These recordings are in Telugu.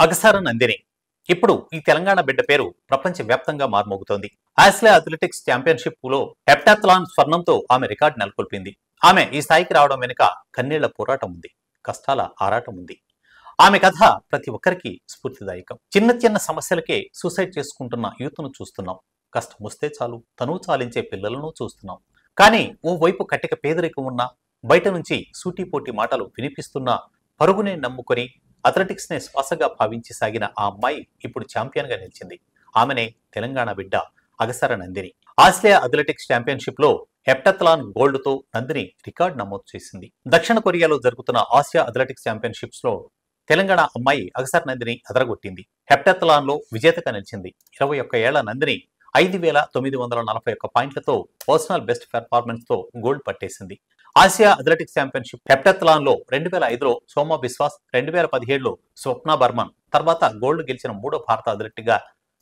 అగసార నందిని ఇప్పుడు ఈ తెలంగాణ బిడ్డ పేరు ప్రపంచవ్యాప్తంగా మార్మోగుతోంది. ఆసియా అథ్లెటిక్స్ ఛాంపియన్షిప్ లో హెప్టాథ్లాన్ స్వర్ణంతో ఆమె రికార్డు నెలకొల్పింది. ఆమె ఈ స్థాయికి రావడం వెనుక కన్నీళ్ల పోరాటం ఉంది, కష్టాల ఆరాటం ఉంది. ఆమె కథ ప్రతి ఒక్కరికి స్ఫూర్తిదాయకం. చిన్న చిన్న సమస్యలకే సూసైడ్ చేసుకుంటున్న యూత్ను చూస్తున్నాం. కష్టం వస్తే చాలు తనువు చాలించే పిల్లలను చూస్తున్నాం. కానీ ఓవైపు కట్టిక పేదరికం ఉన్న, బయట నుంచి సూటిపోటి మాటలు వినిపిస్తున్న, పరుగునే నమ్ముకొని అథ్లెటిక్స్ నే శ్వాసగా భావించి సాగిన ఆ అమ్మాయి ఇప్పుడు ఛాంపియన్ గా నిలిచింది. ఆమెనే తెలంగాణ బిడ్డ Agasara Nandini. Asia athletics championship లో హెప్టాథ్లాన్ గోల్డ్ తో నందిని రికార్డు నమోదు చేసింది. దక్షిణ కొరియాలో జరుగుతున్న ఆసియా అథ్లెటిక్స్ ఛాంపియన్షిప్స్ లో తెలంగాణ అమ్మాయి అగసార నందిని అదరగొట్టింది. హెప్టాథ్లాన్ లో విజేతగా నిలిచింది. 21 ఏళ్ల నందిని 5,941 పాయింట్లతో పర్సనల్ బెస్ట్ పెర్ఫార్మెన్స్ తో గోల్డ్ పట్టేసింది. ఆసియా అథ్లెటిక్స్ ఛాంపియన్షిప్ హెప్టాథ్లాన్ లో 2005లో సోమా బిస్వాస్, 2017లో స్వప్న బర్మన్ తర్వాత గోల్డ్ గెలిచిన మూడో భారత అథ్లెట్ గా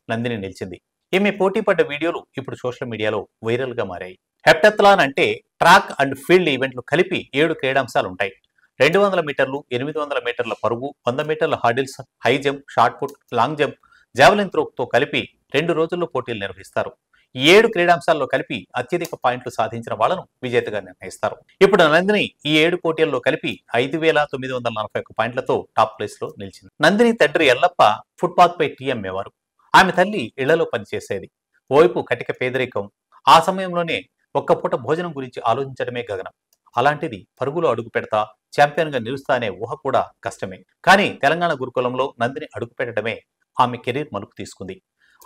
నందిని నిలిచింది. ఈమె పోటీ పడ్డ వీడియోలు ఇప్పుడు సోషల్ మీడియాలో వైరల్ గా మారాయి. హెప్టాథ్లాన్ అంటే ట్రాక్ అండ్ ఫీల్డ్ ఈవెంట్లు కలిపి 7 క్రీడాంశాలు ఉంటాయి. 200 మీటర్లు, 800 మీటర్ల పరుగు, 100 మీటర్ల hurdles, high jump, shot put, long jump, javelin త్రోతో కలిపి 2 రోజుల్లో పోటీలు నిర్వహిస్తారు. ఈ 7 క్రీడాంశాల్లో కలిపి అత్యధిక పాయింట్లు సాధించిన వాళ్లను విజేతగా నిర్ణయిస్తారు. ఇప్పుడు నందిని ఈ 7 పోటీల్లో కలిపి 5,941 పాయింట్లతో టాప్ ప్లేస్ లో నిలిచింది. నందిని తండ్రి ఎల్లప్ప ఫుట్పాత్ పై టీ అమ్మేవారు. ఆమె తల్లి ఇళ్లలో పనిచేసేది. ఓవైపు కటిక పేదరికం. ఆ సమయంలోనే ఒక్క పూట భోజనం గురించి ఆలోచించడమే గగనం. అలాంటిది పరుగులో అడుగు పెడతా ఛాంపియన్ గా నిలుస్తా అనే ఊహ కూడా కష్టమే. కానీ తెలంగాణ గురుకులంలో నందిని అడుగు పెట్టడమే ఆమె కెరీర్ మలుపు తీసుకుంది.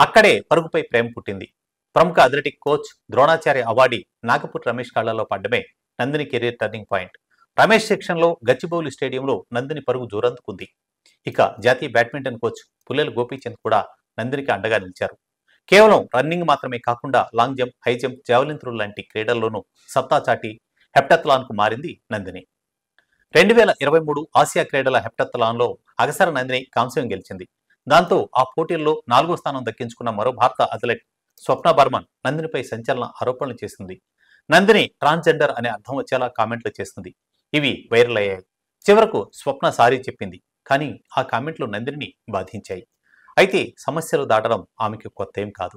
అక్కడే పరుగుపై ప్రేమ పుట్టింది. ప్రముఖ athletic coach, Dronacharya awardee Nagpur Ramesh కాళ్లలో పడ్డమే Nandini career turning point. Ramesh శిక్షణలో గచ్చిబౌలి స్టేడియంలో నందిని పరుగు జోరందుకుంది. ఇక జాతీయ బ్యాడ్మింటన్ కోచ్ పుల్లెల గోపీచంద్ కూడా నందినికి అండగా నిలిచారు. కేవలం రన్నింగ్ మాత్రమే కాకుండా long jump, high jump, javelin throw లాంటి క్రీడల్లోనూ సత్తా చాటి హెప్టాథ్లాన్ కు మారింది నందిని. 2023 ఆసియా క్రీడల హెప్టాథ్లాన్ లో అగసార నందిని కాంస్యం గెలిచింది. దాంతో ఆ పోటీల్లో 4వ స్థానం దక్కించుకున్న మరో భారత అథ్లెట్ స్వప్న బర్మన్ నందినిపై సంచలన ఆరోపణలు చేసింది. నందిని ట్రాన్స్జెండర్ అనే అర్థం వచ్చేలా కామెంట్లు చేసింది. ఇవి వైరల్ అయ్యాయి. చివరకు స్వప్న సారీ చెప్పింది. కానీ ఆ కామెంట్లు నందిని బాధించాయి. అయితే సమస్యలు దాటడం ఆమెకు కొత్త ఏం కాదు.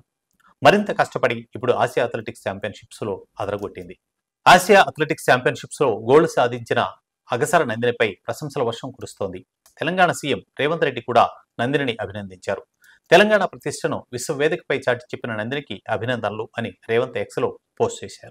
మరింత కష్టపడి ఇప్పుడు ఆసియా అథ్లెటిక్స్ ఛాంపియన్షిప్స్ లో అదరగొట్టింది. ఆసియా అథ్లెటిక్స్ ఛాంపియన్షిప్స్ లో గోల్డ్ సాధించిన అగసార నందినిపై ప్రశంసల వర్షం కురుస్తోంది. తెలంగాణ సీఎం రేవంత్ రెడ్డి కూడా నందినిని అభినందించారు. తెలంగాణ ప్రతిష్టను విశ్వవేదికపై చాటి చెప్పిన నందినికి అభినందనలు అని రేవంత్ ఎక్స్ లో పోస్ట్ చేశారు.